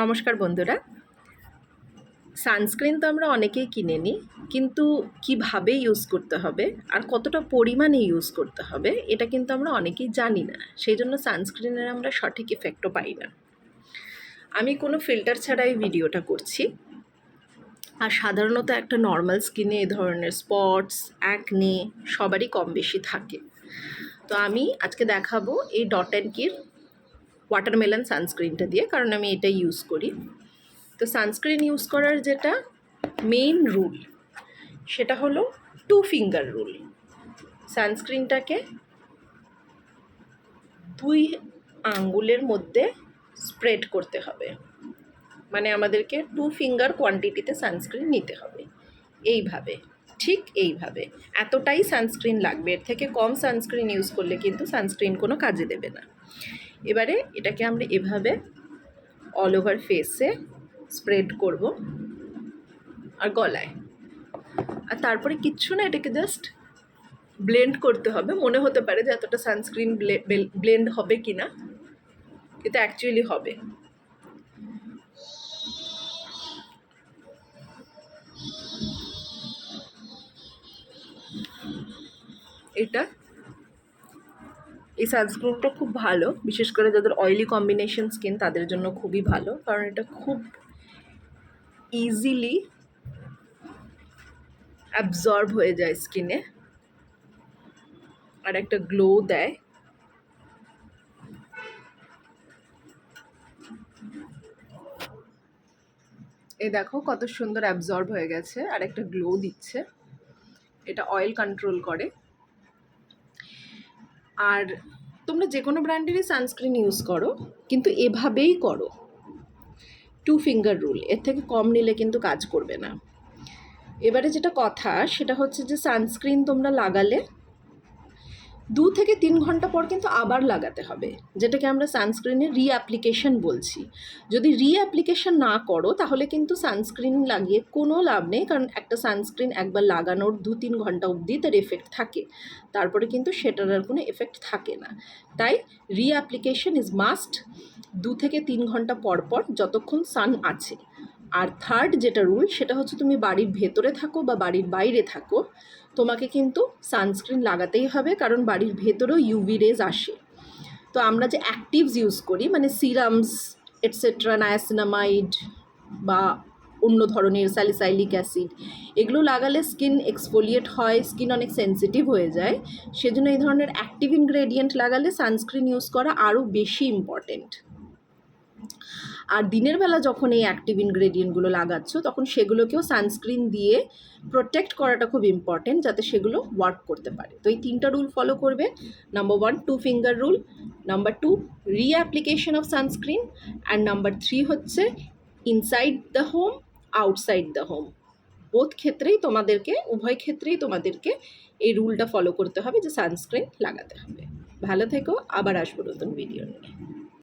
নমস্কার বন্ধুরা। সানস্ক্রিন তো আমরা অনেকেই কিনে নিই, কিন্তু কিভাবে ইউজ করতে হবে আর কতটা পরিমাণে ইউজ করতে হবে এটা কিন্তু আমরা অনেকেই জানি না। সেই জন্য সানস্ক্রিনের আমরা সঠিক ইফেক্টও পাই না। আমি কোনো ফিল্টার ছাড়াই ভিডিওটা করছি। আর সাধারণত একটা নর্মাল স্কিনে এ ধরনের স্পটস, অ্যাকনে সবারই কম বেশি থাকে। তো আমি আজকে দেখাবো এই ডট অ্যান্ড কির ওয়াটারমেলন সানস্ক্রিনটা দিয়ে, কারণ আমি এটাই ইউজ করি। তো সানস্ক্রিন ইউজ করার যেটা মেইন রুল সেটা হলো 2 ফিঙ্গার রুল। সানস্ক্রিনটাকে 2 আঙ্গুলের মধ্যে স্প্রেড করতে হবে, মানে আমাদেরকে 2 ফিঙ্গার কোয়ান্টিটিতে সানস্ক্রিন নিতে হবে। এইভাবে, ঠিক এইভাবে এতটাই সানস্ক্রিন লাগবে। এর থেকে কম সানস্ক্রিন ইউজ করলে কিন্তু সানস্ক্রিন কোনো কাজে দেবে না। এবারে এটাকে আমরা এভাবে অল ওভার ফেসে স্প্রেড করব আর গলায়। আর তারপরে কিচ্ছু না, এটাকে জাস্ট ব্লেন্ড করতে হবে। মনে হতে পারে যে এতটা সানস্ক্রিন ব্লেন্ড হবে কি না, কিন্তু অ্যাকচুয়ালি হবে। এই সানস্ক্রিনটা খুব ভালো, বিশেষ করে যাদের অয়েলি কম্বিনেশন স্কিন তাদের জন্য খুবই ভালো, কারণ এটা খুব ইজিলি অ্যাবজর্ব হয়ে যায় স্কিনে আর একটা গ্লো দেয়। এই দেখো কত সুন্দর অ্যাবজর্ব হয়ে গেছে আর একটা গ্লো দিচ্ছে। এটা অয়েল কন্ট্রোল করে। আর তোমরা যে কোনো ব্র্যান্ডেরই সানস্ক্রিন ইউজ করো, কিন্তু এভাবেই করো, 2 ফিঙ্গার রুল। এর থেকে কম নিলে কিন্তু কাজ করবে না। এবারে যেটা কথা সেটা হচ্ছে যে সানস্ক্রিন তোমরা লাগালে 2 থেকে 3 ঘন্টা পর কিন্তু আবার লাগাতে হবে, যেটাকে আমরা সানস্ক্রিনের রিঅ্যাপ্লিকেশন বলছি। যদি রিঅ্যাপ্লিকেশন না করো তাহলে কিন্তু সানস্ক্রিন লাগিয়ে কোনো লাভ নেই, কারণ একটা সানস্ক্রিন একবার লাগানোর 2-3 ঘন্টা অবধি তার এফেক্ট থাকে, তারপরে কিন্তু সেটার আর কোনো এফেক্ট থাকে না। তাই রিঅ্যাপ্লিকেশন ইজ মাস্ট 2 থেকে 3 ঘন্টা পর পর, যতক্ষণ সান আছে। আর থার্ড যেটা রুল সেটা হচ্ছে তুমি বাড়ির ভেতরে থাকো বা বাড়ির বাইরে থাকো, তোমাকে কিন্তু সানস্ক্রিন লাগাতেই হবে, কারণ বাড়ির ভেতরেও ইউভি রেজ আসে। তো আমরা যে অ্যাক্টিভস ইউজ করি, মানে সিরামস এটসেট্রা, নায়াসিনামাইড বা অন্য ধরনের স্যালিসাইলিক অ্যাসিড, এগুলো লাগালে স্কিন এক্সফোলিয়েট হয়, স্কিন অনেক সেন্সিটিভ হয়ে যায়। সেজন্য এই ধরনের অ্যাক্টিভ ইনগ্রেডিয়েন্ট লাগালে সানস্ক্রিন ইউজ করা আরও বেশি ইম্পর্টেন্ট। আর দিনের বেলা যখন এই অ্যাক্টিভ ইনগ্রেডিয়েন্টগুলো লাগাচ্ছ তখন সেগুলোকেও সানস্ক্রিন দিয়ে প্রোটেক্ট করাটা খুব ইম্পর্টেন্ট, যাতে সেগুলো ওয়ার্ক করতে পারে। তো এই 3টা রুল ফলো করবে। Number 1 2 finger rule, number 2 reapplication of sunscreen, and number 3 হচ্ছে inside the home, outside the home. উভয় ক্ষেত্রেই তোমাদেরকে এই রুলটা ফলো করতে হবে যে সানস্ক্রিন লাগাতে হবে। ভালো থেকো, আবার আসবো নতুন ভিডিও নিয়ে।